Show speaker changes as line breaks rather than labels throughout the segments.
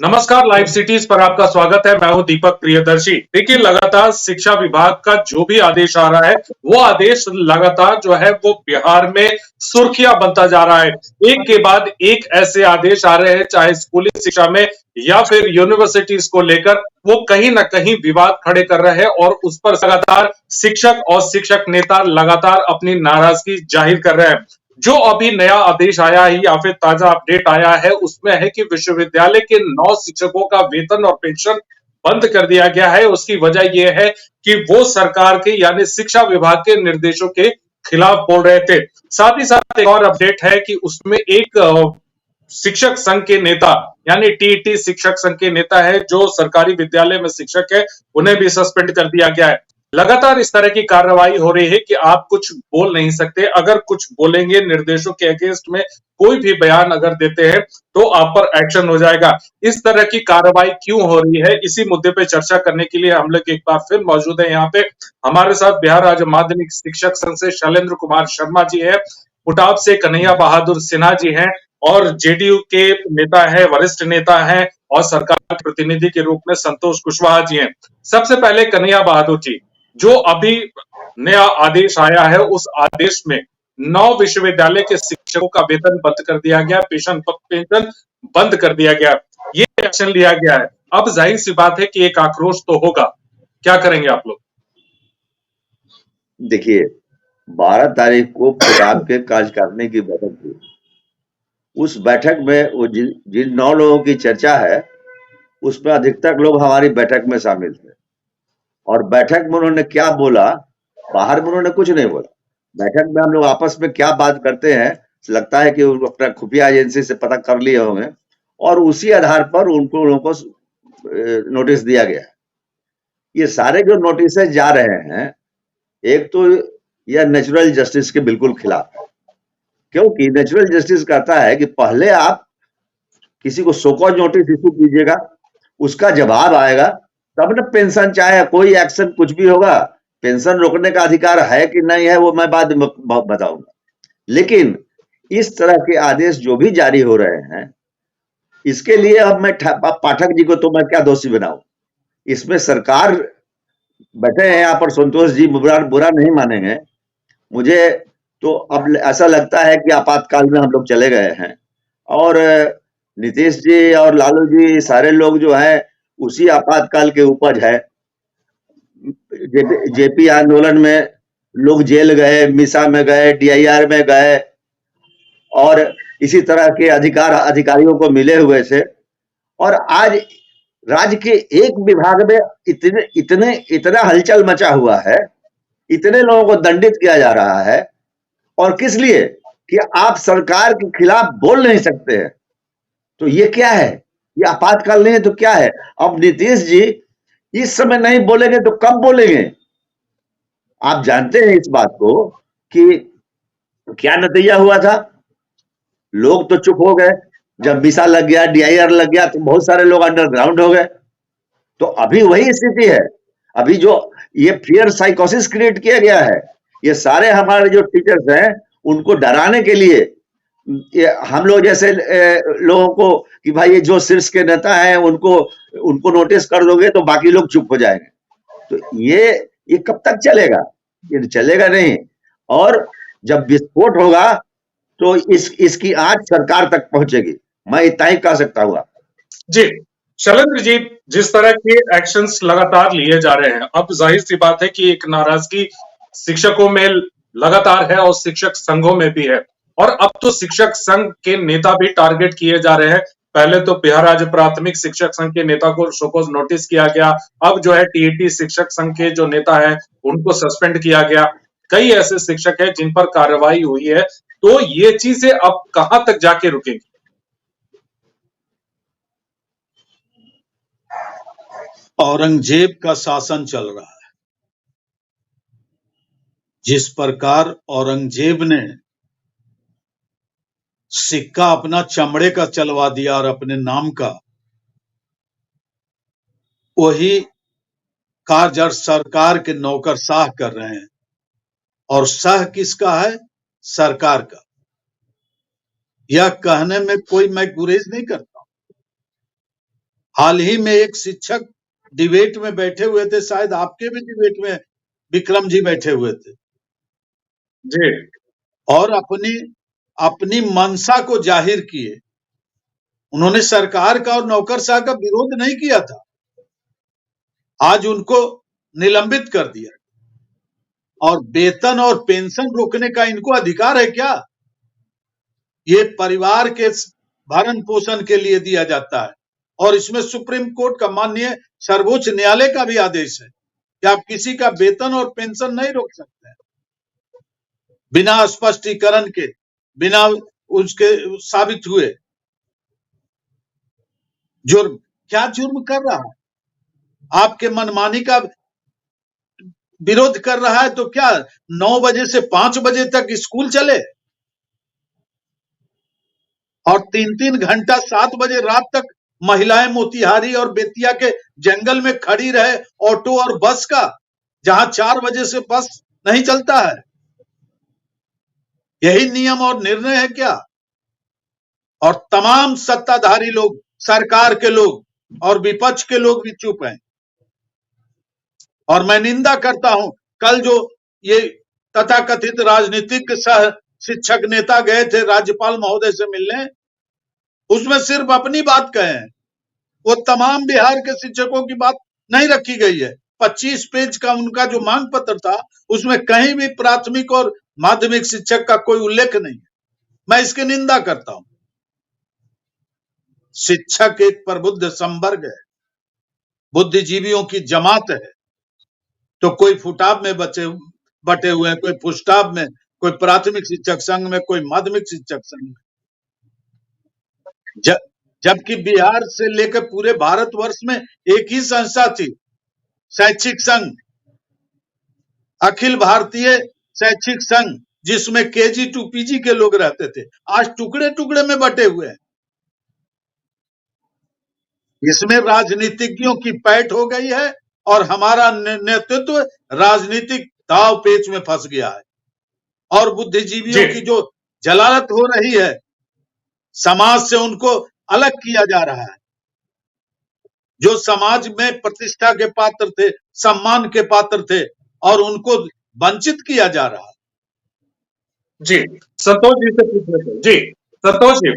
नमस्कार, live cities पर आपका स्वागत है। मैं हूं दीपक प्रियदर्शी। देखिए, लगातार शिक्षा विभाग का जो भी आदेश आ रहा है, वो आदेश लगातार जो है वो बिहार में सुर्खियां बनता जा रहा है। एक के बाद एक ऐसे आदेश आ रहे हैं, चाहे स्कूली शिक्षा में या फिर यूनिवर्सिटीज को लेकर, वो कहीं ना कहीं विवाद खड़े कर रहे हैं और उस पर लगातार शिक्षक और शिक्षक नेता लगातार अपनी नाराजगी जाहिर कर रहे हैं। जो अभी नया आदेश आया है या फिर ताजा अपडेट आया है, उसमें है कि विश्वविद्यालय के 9 शिक्षकों का वेतन और पेंशन बंद कर दिया गया है। उसकी वजह यह है कि वो सरकार के यानी शिक्षा विभाग के निर्देशों के खिलाफ बोल रहे थे। साथ ही साथ एक और अपडेट है कि उसमें एक शिक्षक संघ के नेता यानी टीईटी शिक्षक संघ के नेता है, जो सरकारी विद्यालय में शिक्षक है, उन्हें भी सस्पेंड कर दिया गया है। लगातार इस तरह की कार्रवाई हो रही है कि आप कुछ बोल नहीं सकते। अगर कुछ बोलेंगे निर्देशों के अगेंस्ट में कोई भी बयान अगर देते हैं तो आप पर एक्शन हो जाएगा। इस तरह की कार्रवाई क्यों हो रही है, इसी मुद्दे पे चर्चा करने के लिए हम लोग एक बार फिर मौजूद है यहाँ पे। हमारे साथ बिहार राज्य माध्यमिक शिक्षक संघ से शैलेंद्र कुमार शर्मा जी है, उटाव से कन्हैया बहादुर सिन्हा जी हैं और जेडीयू के नेता है, वरिष्ठ नेता हैं और सरकार के प्रतिनिधि के रूप में संतोष कुशवाहा जी हैं। सबसे पहले कन्हैया बहादुर जी, जो अभी नया आदेश आया है, उस आदेश में 9 विश्वविद्यालय के शिक्षकों का वेतन बंद कर दिया गया, पेंशन बंद कर दिया गया, ये एक्शन लिया गया है। अब जाहिर सी बात है कि एक आक्रोश तो होगा। क्या करेंगे आप लोग?
देखिए, 12 तारीख को प्रताप के कार्यकारिणी की बैठक हुई। उस बैठक में वो जिन 9 लोगों की चर्चा है, उसमें अधिकतर लोग हमारी बैठक में शामिल थे। और बैठक में उन्होंने क्या बोला, बाहर में उन्होंने कुछ नहीं बोला। बैठक में हम लोग आपस में क्या बात करते हैं, लगता है कि वो अपना खुफिया एजेंसी से पता कर लिए होंगे और उसी आधार पर उनको लोगों को नोटिस दिया गया है। ये सारे जो नोटिस जा रहे हैं, एक तो यह नेचुरल जस्टिस के बिल्कुल खिलाफ है, क्योंकि नेचुरल जस्टिस कहता है कि पहले आप किसी को सो कॉज नोटिस इशू कीजिएगा, उसका जवाब आएगा, तब न पेंशन चाहे कोई एक्शन कुछ भी होगा। पेंशन रोकने का अधिकार है कि नहीं है वो मैं बाद में बताऊंगा। लेकिन इस तरह के आदेश जो भी जारी हो रहे हैं, इसके लिए अब मैं पाठक जी को तो मैं क्या दोषी बनाऊं। इसमें सरकार बैठे हैं यहाँ पर, संतोष जी बुरा नहीं मानेंगे। मुझे तो अब ऐसा लगता है कि आपातकाल में हम लोग चले गए हैं और नीतीश जी और लालू जी सारे लोग जो है उसी आपातकाल के उपज है। जेपी आंदोलन में लोग जेल गए, मिसा में गए, डीआईआर में गए और इसी तरह के अधिकारियों को मिले हुए थे। और आज राज्य के एक विभाग में इतना हलचल मचा हुआ है, इतने लोगों को दंडित किया जा रहा है। और किस लिए? कि आप सरकार के खिलाफ बोल नहीं सकते हैं। तो ये क्या है? ये आपातकाल नहीं है तो क्या है? अब नीतीश जी इस समय नहीं बोलेंगे तो कब बोलेंगे? आप जानते हैं इस बात को कि क्या नतीजा हुआ था। लोग तो चुप हो गए। जब वीसा लग गया, डीआईआर लग गया, तो बहुत सारे लोग अंडरग्राउंड हो गए। तो अभी वही स्थिति है। अभी जो ये फियर साइकोसिस क्रिएट किया गया है, ये सारे हमारे जो टीचर्स हैं उनको डराने के लिए, ये हम लोग जैसे लोगों को कि भाई ये जो शीर्ष के नेता हैं उनको नोटिस कर दोगे तो बाकी लोग चुप हो जाएंगे। तो ये कब तक चलेगा? ये चलेगा नहीं। और जब विस्फोट होगा तो इसकी आंच सरकार तक पहुंचेगी। मैं इतना ही कह सकता हूँ।
जी शैलेंद्र जी, जिस तरह के एक्शंस लगातार लिए जा रहे हैं, अब जाहिर सी बात है कि एक नाराजगी शिक्षकों में लगातार है और शिक्षक संघों में भी है। और अब तो शिक्षक संघ के नेता भी टारगेट किए जा रहे हैं। पहले तो बिहार राज्य प्राथमिक शिक्षक संघ के नेता को शोकॉज नोटिस किया गया, अब जो है टीईटी शिक्षक संघ के जो नेता है उनको सस्पेंड किया गया। कई ऐसे शिक्षक हैं जिन पर कार्रवाई हुई है। तो ये चीजें अब कहां तक जाके रुकेंगी?
औरंगजेब का शासन चल रहा है। जिस प्रकार औरंगजेब ने सिक्का अपना चमड़े का चलवा दिया और अपने नाम का, वही कार्य सरकार के नौकरशाह कर रहे हैं। और शाह किसका है? सरकार का। यह कहने में कोई मैं गुरेज नहीं करता। हाल ही में एक शिक्षक डिबेट में बैठे हुए थे, शायद आपके भी डिबेट में विक्रम जी बैठे हुए थे,
जी
और अपनी मंशा को जाहिर किए। उन्होंने सरकार का और नौकरशाह का विरोध नहीं किया था, आज उनको निलंबित कर दिया। और वेतन और पेंशन रोकने का इनको अधिकार है क्या? ये परिवार के भरण पोषण के लिए दिया जाता है, और इसमें सुप्रीम कोर्ट का माननीय सर्वोच्च न्यायालय का भी आदेश है कि आप किसी का वेतन और पेंशन नहीं रोक सकते हैं बिना स्पष्टीकरण के, बिना उसके साबित हुए। जुर्म, क्या जुर्म कर रहा है? आपके मनमानी का विरोध कर रहा है तो क्या 9 बजे से 5 बजे तक स्कूल चले और 3-3 घंटा 7 बजे रात तक महिलाएं मोतिहारी और बेतिया के जंगल में खड़ी रहे ऑटो और बस का, जहां 4 बजे से बस नहीं चलता है? यही नियम और निर्णय है क्या? और तमाम सत्ताधारी लोग, सरकार के लोग और विपक्ष के लोग भी चुप हैं। और मैं निंदा करता हूं, कल जो ये तथाकथित राजनीतिक सह शिक्षक नेता गए थे राज्यपाल महोदय से मिलने, उसमें सिर्फ अपनी बात कहे हैं, वो तमाम बिहार के शिक्षकों की बात नहीं रखी गई है। 25 पेज का उनका जो मांग पत्र था, उसमें कहीं भी प्राथमिक और माध्यमिक शिक्षक का कोई उल्लेख नहीं है। मैं इसकी निंदा करता हूं। शिक्षक एक प्रबुद्ध संवर्ग है, बुद्धिजीवियों की जमात है, तो कोई फुटाब में बटे हुए हैं, कोई पुष्टाब में, कोई प्राथमिक शिक्षक संघ में, कोई माध्यमिक शिक्षक संघ में। जबकि बिहार से लेकर पूरे भारतवर्ष में एक ही संस्था थी, शैक्षिक संघ, अखिल भारतीय शैक्षिक संघ, जिसमें केजी टू पीजी के लोग रहते थे। आज टुकड़े टुकड़े में बटे हुए हैं। इसमें राजनीतिज्ञों की पैठ हो गई है और हमारा नेतृत्व राजनीतिक दाव पेच में फंस गया है, और बुद्धिजीवियों की जो जलालत हो रही है, समाज से उनको अलग किया जा रहा है। जो समाज में प्रतिष्ठा के पात्र थे, सम्मान के पात्र थे, और उनको वंचित किया जा रहा है।
जी, संतोष जी से पूछ लेते हैं। जी संतोष जी,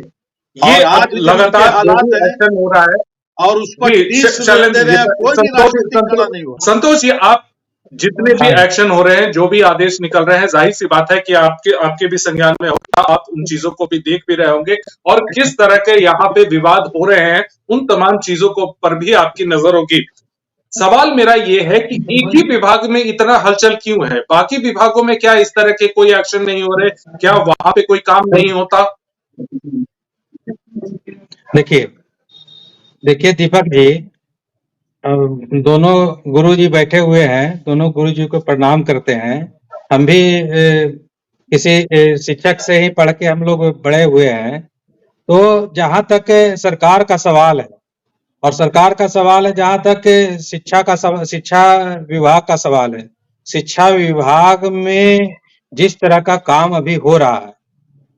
ये
आज
लगातार
हालात है
एक्शन हो रहा है
और उस पर
चैलेंज
कोई भी राजनीतिक खड़ा नहीं हुआ।
संतोष जी, आप जितने भी एक्शन हो रहे हैं, जो भी आदेश निकल रहे हैं, जाहिर सी बात है कि आपके भी संज्ञान में होगा, आप उन चीजों को भी देख भी रहे होंगे, और किस तरह के यहाँ पे विवाद हो रहे हैं, उन तमाम चीजों को पर भी आपकी नजर होगी। सवाल मेरा ये है कि एक ही विभाग में इतना हलचल क्यों है? बाकी विभागों में क्या इस तरह के कोई एक्शन नहीं हो रहे? क्या वहां पे कोई काम नहीं होता?
देखिए दीपक जी, दोनों गुरुजी बैठे हुए हैं, दोनों गुरुजी को प्रणाम करते हैं। हम भी किसी शिक्षक से ही पढ़ के हम लोग बड़े हुए हैं। तो जहां तक सरकार का सवाल है, और सरकार का सवाल है जहां तक शिक्षा विभाग का सवाल है, शिक्षा विभाग में जिस तरह का काम अभी हो रहा है,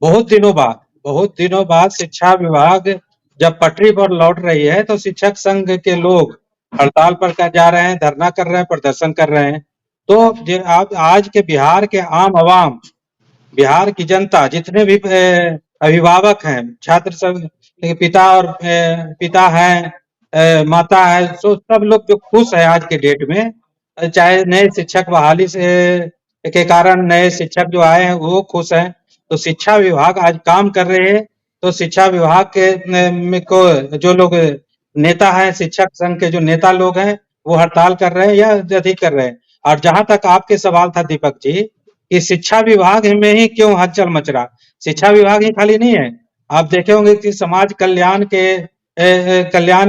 बहुत दिनों बाद शिक्षा विभाग जब पटरी पर लौट रही है, तो शिक्षक संघ के लोग हड़ताल पर जा रहे हैं, धरना कर रहे हैं, प्रदर्शन कर रहे हैं। तो आप आज के बिहार के आम आवाम, बिहार की जनता, जितने भी अभिभावक हैं, छात्र सब पिता हैं, माता है, तो सब लोग जो खुश है आज के डेट में, चाहे नए शिक्षक बहाली से के कारण नए शिक्षक जो आए हैं वो खुश हैं। तो शिक्षा विभाग आज काम कर रहे हैं। तो शिक्षा विभाग के में को जो लोग नेता हैं, शिक्षक संघ के जो नेता लोग हैं, वो हड़ताल कर रहे हैं या अधिक कर रहे हैं। और जहां तक आपके सवाल था दीपक जी, कि शिक्षा विभाग में ही क्यों हलचल मच रहा, शिक्षा विभाग ही खाली नहीं है। आप देखे होंगे कि समाज कल्याण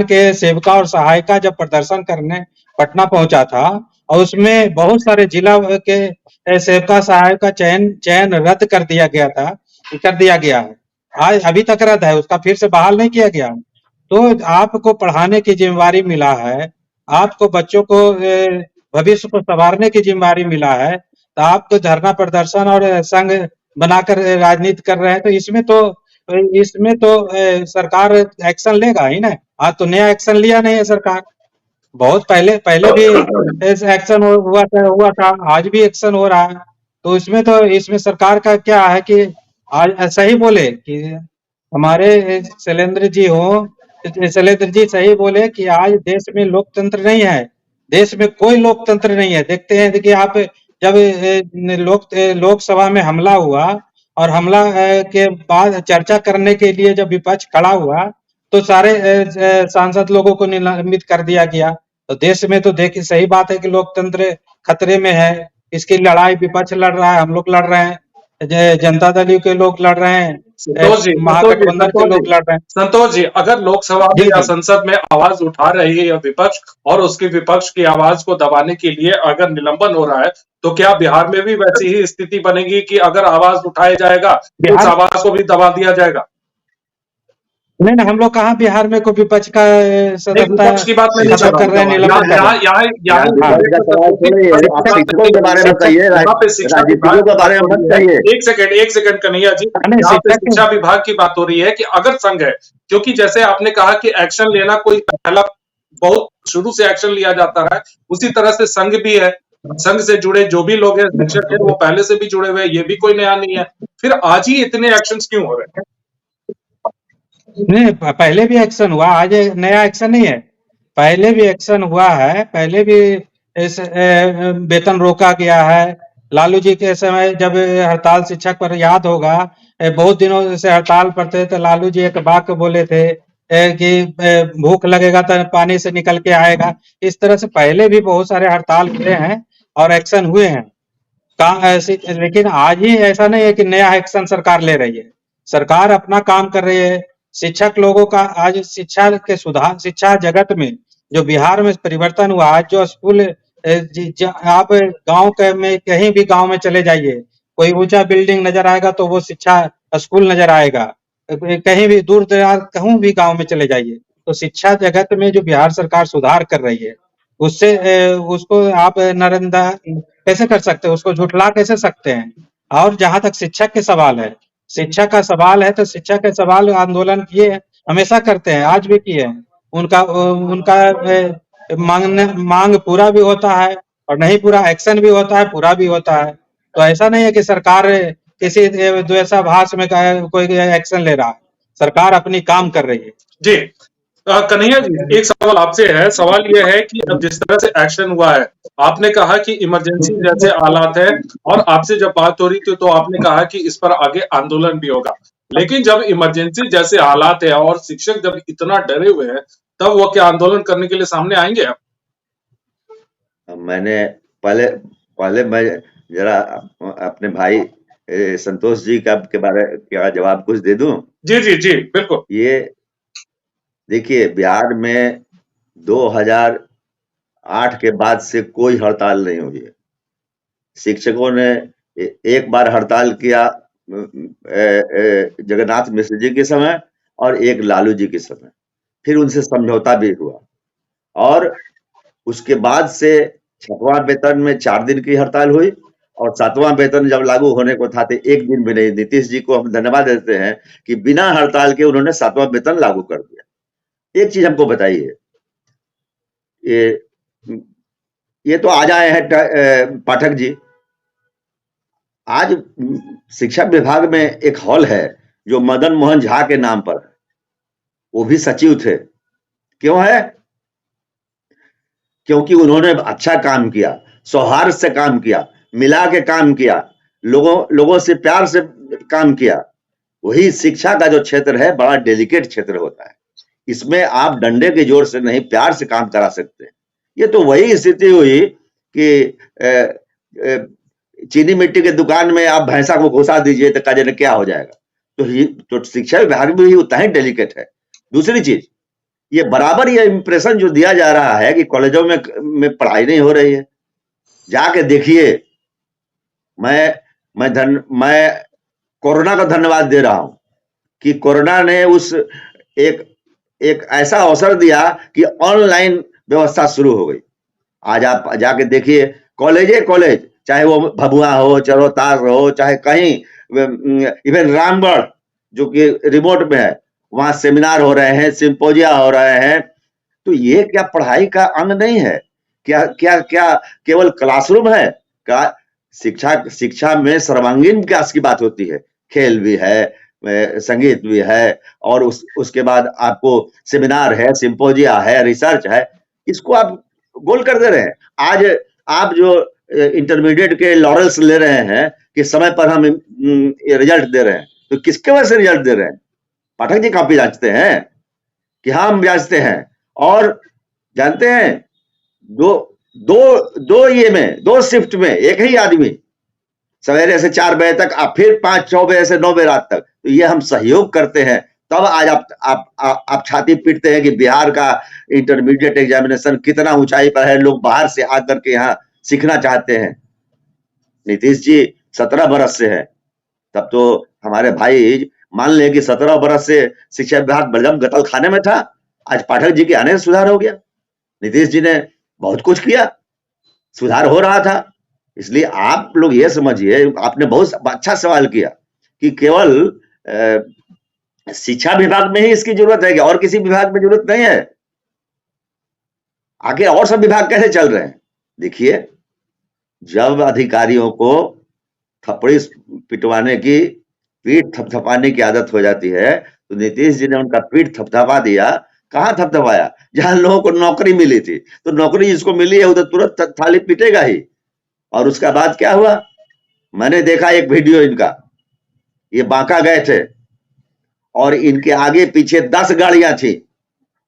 के सेविका और सहायिका जब प्रदर्शन करने पटना पहुंचा था, और उसमें बहुत सारे जिला के सेविका सहायक का चयन रद्द कर दिया गया है। आज अभी तक रद्द है, उसका फिर से बहाल नहीं किया गया। तो आपको पढ़ाने की जिम्मेवारी मिला है, आपको बच्चों को भविष्य को संवारने की जिम्मेवारी मिला है, तो आप तो धरना प्रदर्शन और संघ बनाकर राजनीति कर रहे हैं। तो इसमें तो तो इसमें तो सरकार एक्शन लेगा ही ना। आज तो नया एक्शन लिया नहीं है सरकार, बहुत पहले पहले भी एक्शन हुआ था, आज भी एक्शन हो रहा है। तो इसमें सरकार का क्या है कि आज ऐसा ही बोले कि हमारे शैलेंद्र जी सही बोले कि आज देश में लोकतंत्र नहीं है, देश में कोई लोकतंत्र नहीं है। देखते हैं कि आप जब लोकसभा में हमला हुआ और हमला के बाद चर्चा करने के लिए जब विपक्ष खड़ा हुआ तो सारे सांसद लोगों को निलंबित कर दिया गया। तो देश में तो देखिए सही बात है कि लोकतंत्र खतरे में है। इसकी लड़ाई विपक्ष लड़ रहा है, हम लोग लड़ रहे हैं, जनता दल के लोग लड़ रहे हैं, महागठबंधन के लोग लड़ रहे हैं।
संतोष जी, अगर लोकसभा में या संसद में आवाज उठा रही है विपक्ष और उसकी विपक्ष की आवाज को दबाने के लिए अगर निलंबन हो रहा है, तो क्या बिहार में भी वैसी ही स्थिति बनेगी कि अगर आवाज उठाया जाएगा तो उस आवाज को भी दबा दिया जाएगा?
नहीं ना, हम लोग कहाँ बिहार में कोई विपक्ष का सदस्यता
की बात नहीं
कर रहे हैं, निलंबित कर रहे
हैं। एक सेकंड कन्हैया जी, यहाँ पे शिक्षा विभाग की बात हो रही है कि अगर संघ है, क्योंकि जैसे आपने कहा कि एक्शन लेना कोई पहला बहुत शुरू से एक्शन लिया जाता है, उसी तरह से संघ भी है, संघ से जुड़े जो भी लोग हैं, शिक्षक है, वो पहले से भी जुड़े हुए हैं, ये भी कोई नया नहीं है। फिर आज ही इतने एक्शंस क्यों हो रहे हैं?
नहीं, पहले भी एक्शन हुआ, आज नया एक्शन नहीं है, पहले भी एक्शन हुआ है, पहले भी इस वेतन रोका गया है। लालू जी के समय जब हड़ताल शिक्षक पर याद होगा, बहुत दिनों से हड़ताल पर थे, तो लालू जी एक वाक्य बोले थे कि भूख लगेगा तो पानी से निकल के आएगा। इस तरह से पहले भी बहुत सारे हड़ताल हुए हैं और एक्शन हुए हैं। लेकिन आज ही ऐसा नहीं है कि नया एक्शन सरकार ले रही है, सरकार अपना काम कर रही है। शिक्षक लोगों का आज शिक्षा के सुधार, शिक्षा जगत में जो बिहार में परिवर्तन हुआ, आज जो स्कूल आप गांव के में कहीं भी गांव में चले जाइए, कोई ऊंचा बिल्डिंग नजर आएगा तो वो शिक्षा स्कूल नजर आएगा। कहीं भी दूर दराज कहूं भी गांव में चले जाइए, तो शिक्षा जगत में जो बिहार सरकार सुधार कर रही है, उससे उसको आप नरेंद्र कैसे कर सकते हैं, उसको झुठला कैसे सकते हैं। और जहां तक शिक्षक के सवाल है, शिक्षक का सवाल है, तो शिक्षक के सवाल आंदोलन किए, हमेशा करते हैं, आज भी किए हैं। उनका मांग पूरा भी होता है और नहीं पूरा एक्शन भी होता है, पूरा भी होता है। तो ऐसा नहीं है कि सरकार किसी द्वेषाभास में कोई एक्शन ले रहा है, सरकार अपनी काम कर रही है।
जी कन्हैया जी, एक सवाल आपसे है। सवाल यह है कि अब जिस तरह से एक्शन हुआ है, आपने कहा कि इमरजेंसी जैसे हालात है, और आपसे जब बात हो रही थी तो आपने कहा कि इस पर आगे आंदोलन भी होगा। लेकिन जब इमरजेंसी जैसे हालात है और शिक्षक जब इतना डरे हुए हैं, तब वो क्या आंदोलन करने के लिए सामने आएंगे?
मैंने पहले मैं जरा अपने भाई संतोष जी के बारे का जवाब कुछ दे दूं।
जी जी जी बिल्कुल।
ये देखिए, बिहार में 2008 के बाद से कोई हड़ताल नहीं हुई है। शिक्षकों ने एक बार हड़ताल किया जगन्नाथ मिश्र जी के समय और एक लालू जी के समय, फिर उनसे समझौता भी हुआ, और उसके बाद से 6वां वेतन में 4 दिन की हड़ताल हुई, और 7वां वेतन जब लागू होने को था तो 1 दिन भी नहीं। नीतीश जी को हम धन्यवाद देते हैं कि बिना हड़ताल के उन्होंने 7वां वेतन लागू कर दिया। एक चीज हमको बताइए, ये तो आज आए हैं पाठक जी, आज शिक्षा विभाग में एक हॉल है जो मदन मोहन झा के नाम पर, वो भी सचिव थे। क्यों है? क्योंकि उन्होंने अच्छा काम किया, सौहार्द से काम किया, मिला के काम किया, लोगों से प्यार से काम किया। वही शिक्षा का जो क्षेत्र है बड़ा डेलिकेट क्षेत्र होता है, इसमें आप डंडे के जोर से नहीं, प्यार से काम करा सकते हैं। ये तो वही स्थिति हुई कि चीनी मिट्टी के दुकान में आप भैंसा को घुसा दीजिए तो काजे क्या हो जाएगा। तो शिक्षा विभाग भी उतना ही डेलिकेट है। दूसरी चीज, ये बराबर ये इंप्रेशन जो दिया जा रहा है कि कॉलेजों में पढ़ाई नहीं हो रही है, जाके देखिए। मैं कोरोना का धन्यवाद दे रहा हूं कि कोरोना ने उस एक ऐसा अवसर दिया कि ऑनलाइन व्यवस्था शुरू हो गई। आज आप जाके देखिए, कॉलेज, चाहे वो भभुआ हो, चरोतार हो, चाहे कहीं, इवन रामगढ़, जो कि रिमोट में है, वहां सेमिनार हो रहे हैं, सिंपोजिया हो रहे हैं। तो ये क्या पढ़ाई का अंग नहीं है? क्या क्या क्या केवल क्लासरूम है? का शिक्षा में सर्वांगीण विकास की बात होती है। खेल भी है, संगीत भी है, और उसके बाद आपको सेमिनार है, सिंपोजिया है, रिसर्च है। इसको आप गोल कर दे रहे हैं। आज आप जो इंटरमीडिएट के लॉरेल्स ले रहे हैं कि समय पर हम रिजल्ट दे रहे हैं, तो किसके वजह से रिजल्ट दे रहे हैं? पाठक जी काफी जांचते हैं कि हाँ हम जांचते हैं। और जानते हैं, दो शिफ्ट में एक ही आदमी सवेरे से 4 बजे तक, आप फिर 5-6 बजे से 9 बजे रात तक, तो ये हम सहयोग करते हैं। तब आज आप छाती पीटते हैं कि बिहार का इंटरमीडिएट एग्जामिनेशन कितना ऊंचाई पर है, लोग बाहर से आकर के यहाँ सीखना चाहते हैं। नीतीश जी 17 बरस से है, तब तो हमारे भाई मान ले कि 17 बरस से शिक्षा विभाग बलगम गतल खाने में था। आज पाठक जी के आने से सुधार हो गया। नीतीश जी ने बहुत कुछ किया, सुधार हो रहा था। इसलिए आप लोग ये समझिए, आपने बहुत अच्छा सवाल किया कि केवल शिक्षा विभाग में ही इसकी जरूरत है कि और किसी विभाग में जरूरत नहीं है? आगे और सब विभाग कैसे चल रहे हैं? देखिए, जब अधिकारियों को थप्पड़ी पिटवाने की, पीठ थपथपाने की आदत हो जाती है, तो नीतीश जी ने उनका पीठ थपथपा दिया। कहां थपथपाया? जहां लोगों को नौकरी मिली थी। तो नौकरी जिसको मिली है उधर तुरंत थाली पीटेगा ही। और उसका बाद क्या हुआ? मैंने देखा एक वीडियो इनका, ये बांका गए थे और इनके आगे पीछे 10 गाड़ियां थी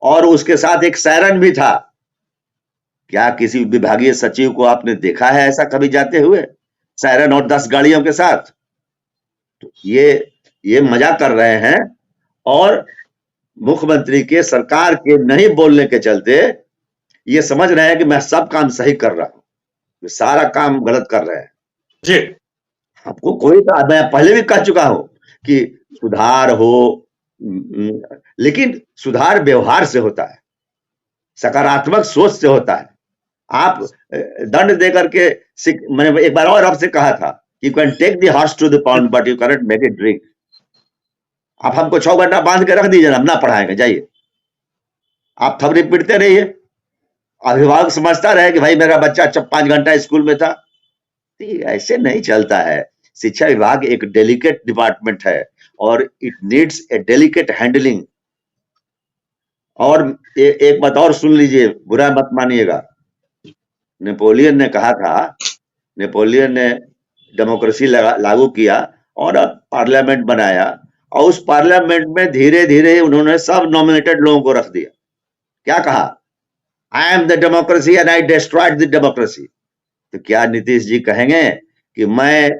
और उसके साथ एक सायरन भी था। क्या किसी विभागीय सचिव को आपने देखा है ऐसा कभी जाते हुए, सायरन और 10 गाड़ियों के साथ? तो ये मजाक कर रहे हैं। और मुख्यमंत्री के, सरकार के नहीं बोलने के चलते ये समझ रहे हैं कि मैं सब काम सही कर रहा हूं, सारा काम गलत कर रहे हैं।
जी,
आपको कोई, मैं पहले भी कह चुका हूं कि सुधार हो, लेकिन सुधार व्यवहार से होता है, सकारात्मक सोच से होता है। आप दंड देकर के, मैंने एक बार और आपसे कहा था, you can take the horse to the pond but you cannot make it drink. आप हमको 6 घंटा बांध के रख दीजिए, हम ना पढ़ाएंगे, जाइए। आप थपड़ी पीटते रहिए, अभिभावक समझता रहे कि भाई मेरा बच्चा 5 घंटा स्कूल में था। ऐसे नहीं चलता है। शिक्षा विभाग एक डेलिकेट डिपार्टमेंट है और it needs a delicate handling. और एक बात और सुन लीजिए, बुरा मत मानिएगा। नेपोलियन ने कहा था, नेपोलियन ने डेमोक्रेसी लागू किया और पार्लियामेंट बनाया, और उस पार्लियामेंट में धीरे धीरे उन्होंने सब नॉमिनेटेड लोगों को रख दिया। क्या कहा? I am the democracy and I destroyed the democracy. तो क्या नीतीश जी कहेंगे कि मैं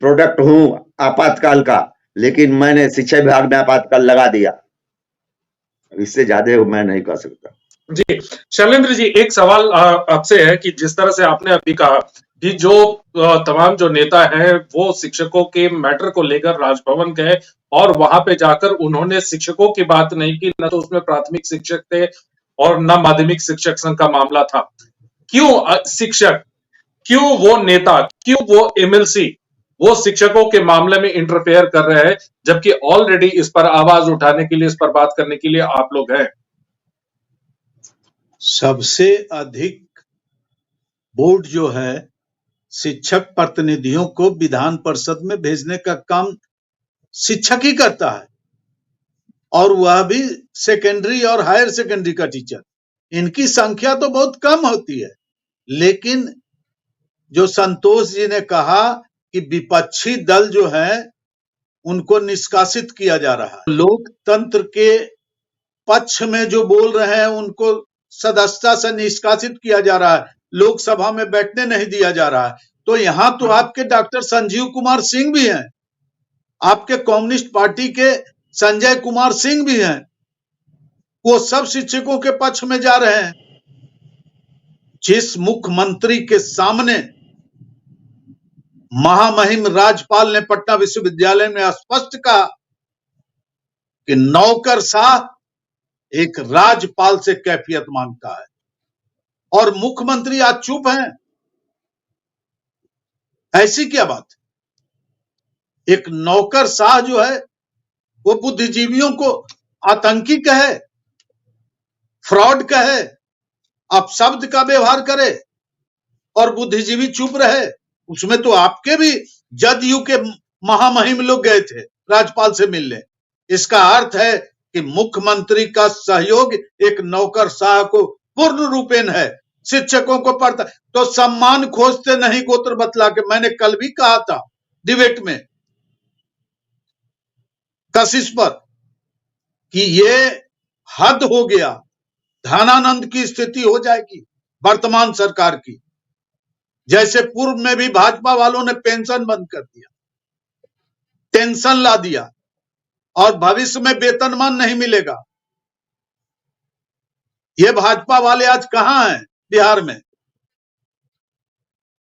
प्रोडक्ट हूं आपातकाल का, लेकिन मैंने शिक्षा विभाग में आपातकाल लगा दिया? इससे ज्यादा मैं नहीं कह सकता।
जी, शैलेंद्र जी, एक सवाल आपसे है कि जिस तरह से आपने अभी कहा कि जो तमाम जो नेता हैं वो शिक्षकों के मैटर को लेकर राजभवन गए और वहां पे जाकर उन्होंने शिक्षकों की बात नहीं की, न तो उसमें प्राथमिक शिक्षक थे और न माध्यमिक शिक्षक संघ का मामला था। क्यों शिक्षक, क्यों वो नेता, क्यों वो एमएलसी वो शिक्षकों के मामले में इंटरफेयर कर रहे हैं, जबकि ऑलरेडी इस पर आवाज उठाने के लिए, इस पर बात करने के लिए आप लोग हैं?
सबसे अधिक बोर्ड जो है शिक्षक प्रतिनिधियों को विधान परिषद में भेजने का काम शिक्षक ही करता है, और वह भी सेकेंडरी और हायर सेकेंडरी का टीचर। इनकी संख्या तो बहुत कम होती है, लेकिन जो संतोष जी ने कहा कि विपक्षी दल जो है उनको निष्कासित किया जा रहा है, लोकतंत्र के पक्ष में जो बोल रहे हैं उनको सदस्यता से निष्कासित किया जा रहा है, लोकसभा में बैठने नहीं दिया जा रहा है। तो यहां तो आपके डॉक्टर संजीव कुमार सिंह भी हैं, आपके कम्युनिस्ट पार्टी के संजय कुमार सिंह भी हैं, वो सब शिक्षकों के पक्ष में जा रहे हैं। जिस मुख्यमंत्री के सामने महामहिम राज्यपाल ने पटना विश्वविद्यालय में स्पष्ट कहा कि नौकरशाह एक राज्यपाल से कैफियत मांगता है, और मुख्यमंत्री आज चुप हैं, ऐसी क्या बात? एक नौकरशाह जो है वो बुद्धिजीवियों को आतंकी कहे, फ्रॉड कहे, अपशब्द का व्यवहार करे और बुद्धिजीवी चुप रहे। उसमें तो आपके भी जदयू के महामहिम लोग गए थे राज्यपाल से मिलने। इसका अर्थ है कि मुख्यमंत्री का सहयोग एक नौकरशाह को पूर्ण रूपेण है। शिक्षकों को पढ़ता तो सम्मान खोजते नहीं गोत्र बतला के। मैंने कल भी कहा था डिबेट में कशिश पर कि ये हद हो गया, धनानंद की स्थिति हो जाएगी वर्तमान सरकार की। जैसे पूर्व में भी भाजपा वालों ने पेंशन बंद कर दिया, टेंशन ला दिया और भविष्य में वेतनमान नहीं मिलेगा। ये भाजपा वाले आज कहां हैं बिहार में?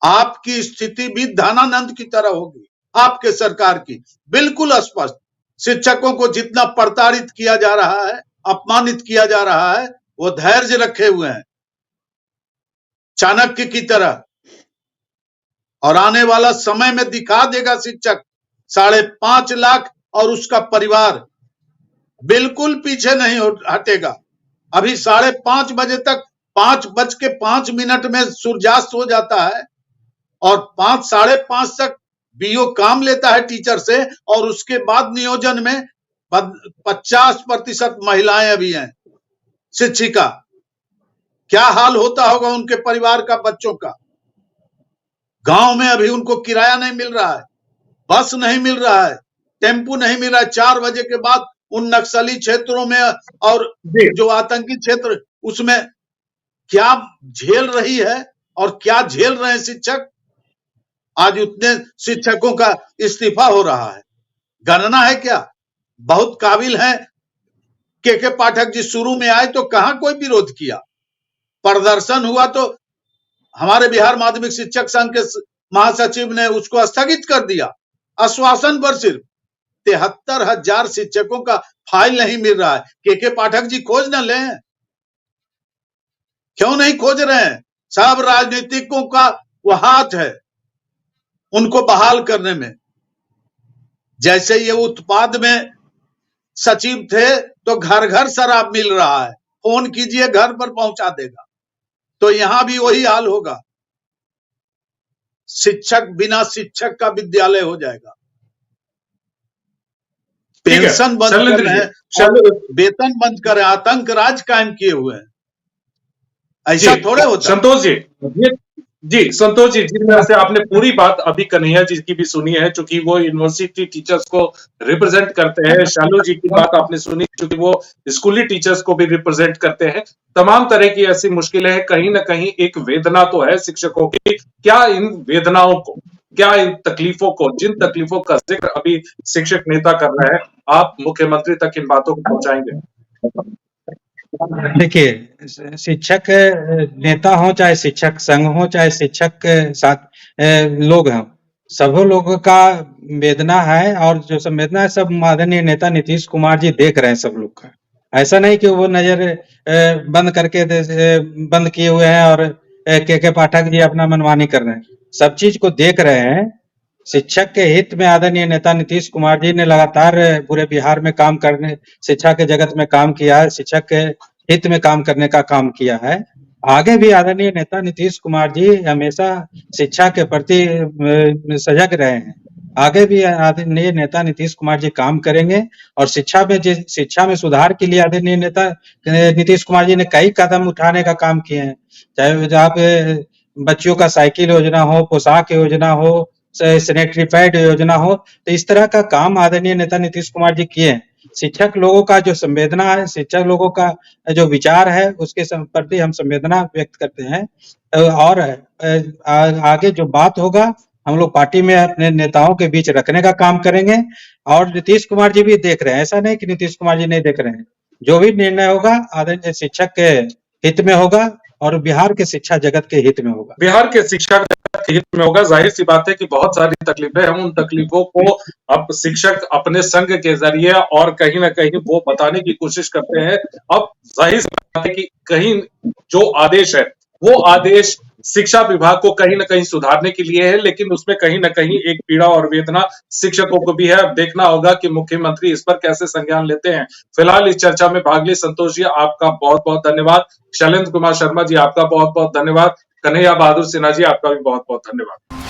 आपकी स्थिति भी धनानंद की तरह होगी, आपके सरकार की बिल्कुल स्पष्ट। शिक्षकों को जितना प्रताड़ित किया जा रहा है, अपमानित किया जा रहा है, वो धैर्य रखे हुए हैं चाणक्य की तरह। और आने वाला समय में दिखा देगा शिक्षक 5.5 लाख और उसका परिवार बिल्कुल पीछे नहीं हटेगा। अभी 5:30 बजे तक 5:05 में सूर्यास्त हो जाता है और 5:30 तक बीओ काम लेता है टीचर से और उसके बाद नियोजन में 50% महिलाएं अभी हैं शिक्षिका। क्या हाल होता होगा उनके परिवार का, बच्चों का। गांव में अभी उनको किराया नहीं मिल रहा है, बस नहीं मिल रहा है, टेम्पू नहीं मिल रहा है। 4 बजे के बाद उन नक्सली क्षेत्रों में और जो आतंकी क्षेत्र, उसमें क्या झेल रही है और क्या झेल रहे हैं शिक्षक। आज उतने शिक्षकों का इस्तीफा हो रहा है, गणना है क्या? बहुत काबिल हैं के पाठक जी। शुरू में आए तो कहां कोई विरोध किया, प्रदर्शन हुआ तो हमारे बिहार माध्यमिक शिक्षक संघ के महासचिव ने उसको स्थगित कर दिया, आश्वासन पर सिर्फ। 73,000 शिक्षकों का फाइल नहीं मिल रहा है। के पाठक जी खोज न लें, क्यों नहीं खोज रहे हैं? सब राजनीतिकों का वो हाथ है उनको बहाल करने में। जैसे ये उत्पाद में सचिव थे तो घर घर शराब मिल रहा है, फोन कीजिए घर पर पहुंचा देगा। तो यहां भी वही हाल होगा, शिक्षक बिना शिक्षक का विद्यालय हो जाएगा। पेंशन बंद कर रहे हैं, वेतन बंद कर रहे हैं, आतंक राज कायम किए हुए हैं। ऐसा थोड़े होता।
संतोष जी जिस तरह से आपने पूरी बात अभी कन्हैया जी की भी सुनी है, चूंकि वो यूनिवर्सिटी टीचर्स को रिप्रेजेंट करते हैं। शालू जी की बात आपने सुनी, चूंकि वो स्कूली टीचर्स को भी रिप्रेजेंट करते हैं। तमाम तरह की ऐसी मुश्किलें हैं, कहीं ना कहीं एक वेदना तो है शिक्षकों की। क्या इन वेदनाओं को, क्या इन तकलीफों को, जिन तकलीफों का जिक्र अभी शिक्षक नेता कर रहे हैं, आप मुख्यमंत्री तक इन बातों को पहुंचाएंगे?
देखिए, शिक्षक नेता हो, चाहे शिक्षक संघ हो, चाहे शिक्षक साथ लोग हों, सभी लोगों का वेदना है। और जो संवेदना है सब माननीय नेता नीतीश कुमार जी देख रहे हैं सब लोग का। ऐसा नहीं कि वो नजर बंद करके बंद किए हुए हैं और के पाठक जी अपना मनमानी कर रहे हैं। सब चीज को देख रहे हैं। शिक्षक के हित में आदरणीय नेता नीतीश कुमार जी ने लगातार पूरे बिहार में काम करने, शिक्षा के जगत में काम किया है, शिक्षक के हित में काम करने का काम किया है। आगे भी आदरणीय नेता नीतीश कुमार जी हमेशा शिक्षा के प्रति सजग रहे हैं। आगे भी आदरणीय नेता नीतीश कुमार जी काम करेंगे और शिक्षा में सुधार के लिए आदरणीय नेता नीतीश कुमार जी ने कई कदम उठाने का काम किए हैं। चाहे जहाँ पे बच्चों का साइकिल योजना हो, पोशाक योजना हो, सैनिटरी पैड योजना हो, तो इस तरह का काम आदरणीय नेता नीतीश कुमार जी किए हैं। शिक्षक लोगों का जो संवेदना है, शिक्षक लोगों का जो विचार है, उसके प्रति हम संवेदना व्यक्त करते हैं। और आगे जो बात होगा हम लोग पार्टी में अपने नेताओं के बीच रखने का काम करेंगे। और नीतीश कुमार जी भी देख रहे हैं, ऐसा नहीं कि नीतीश कुमार जी नहीं देख रहे हैं। जो भी निर्णय होगा आदरणीय शिक्षक के हित में होगा और बिहार के शिक्षा जगत के हित में होगा।
बिहार के शिक्षा के हित में होगा। जाहिर सी बात है कि बहुत सारी तकलीफें हैं, उन तकलीफों को अब शिक्षक अपने संघ के जरिए और कहीं ना कहीं वो बताने की कोशिश करते हैं। अब जाहिर सी बात है कि कहीं जो आदेश है वो आदेश शिक्षा विभाग को कहीं ना कहीं सुधारने के लिए है, लेकिन उसमें कहीं ना कहीं एक पीड़ा और वेदना शिक्षकों को भी है। अब देखना होगा कि मुख्यमंत्री इस पर कैसे संज्ञान लेते हैं। फिलहाल इस चर्चा में भाग ली संतोष जी, आपका बहुत बहुत धन्यवाद। शैलेंद्र कुमार शर्मा जी, आपका बहुत बहुत धन्यवाद। कन्हैया बहादुर सिन्हा जी, आपका भी बहुत बहुत धन्यवाद।